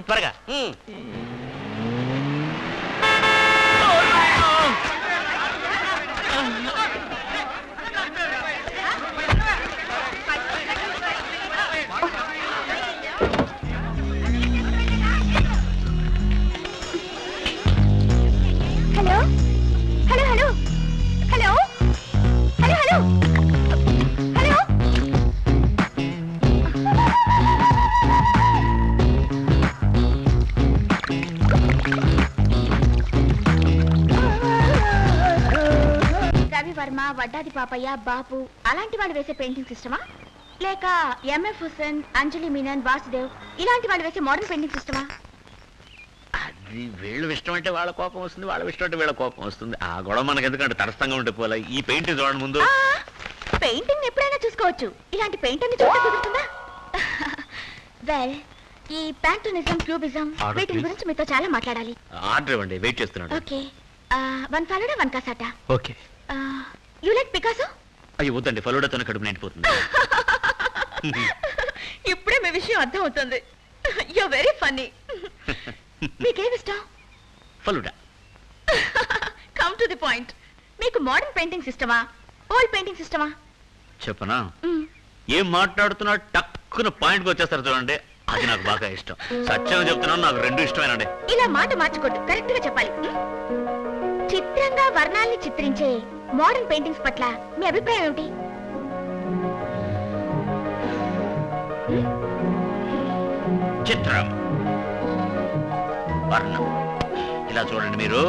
త్వరగా. Hello hello hello hello hello hello hello Ravivarma, Vaddadi Papayya, Bapu అలాంటి వాళ్ళు వేసే పెయింటింగ్ సిస్టమా, లేక ఎంఎఫ్ హుసేన్, అంజలి మీనన్, వాసుదేవ్ ఇలాంటి వాళ్ళు వేసే మోడర్న్ పెయింటింగ్ సిస్టమా? అది వీళ్ళు ఇష్టం అంటే వాళ్ళ కోపం వస్తుంది, వాళ్ళ ఇష్టం అంటే వీళ్ళ కోపం వస్తుంది. ఆ గొడవ మనకి ఎందుకంటే తటస్థంగా ఉంటే పోలే. ఈ పెయింటింగ్ చూడండి ముందు. పెయింటింగ్ ఎప్పుడైనా చూసుకోవచ్చు, ఇలాంటి పెయింటింగ్ చూస్తే కుదురుతుందా? వెల్, ఈ ప్యాంటోనిజం, క్యూబిజం వీటి గురించి మీతో చాలా మాట్లాడాలి. ఆర్డర్ ఇవ్వండి, వెయిట్ చేస్తున్నాడు. Okay, 1 falooda 1 cassata. Okay. You like Picasso? అయ్యో వద్దండి, ఫలూడాతోనే కడుపు నిండిపోతుంది. ఇప్పుడే మీ విషయం అర్థం అవుతుంది. You very funny. మీకేమి ఇష్టం? Falooda. Come to the point. మీకు మోడర్న్ పెయింటింగ్ సిస్టమా, ఓల్డ్ పెయింటింగ్ సిస్టమా? చెప్పనా? ఏం మాట్లాడుతున్నా టక్కున పాయింట్కి వచ్చేస్తారు చూడండి, అది నాకు బాగా ఇష్టం. సత్యంగా చెప్తున్నాను, నాకు రెండు ఇష్టమేనండి. ఇలా మాట మార్చుకోండి, కరెక్ట్ గా చెప్పాలి. చిత్రంగా వర్ణాల్ని చిత్రించే మోడర్న్ పెయింటింగ్స్ పట్ల మీ అభిప్రాయం ఏమిటి? చిత్రం, వర్ణం. ఇలా చూడండి, మీరు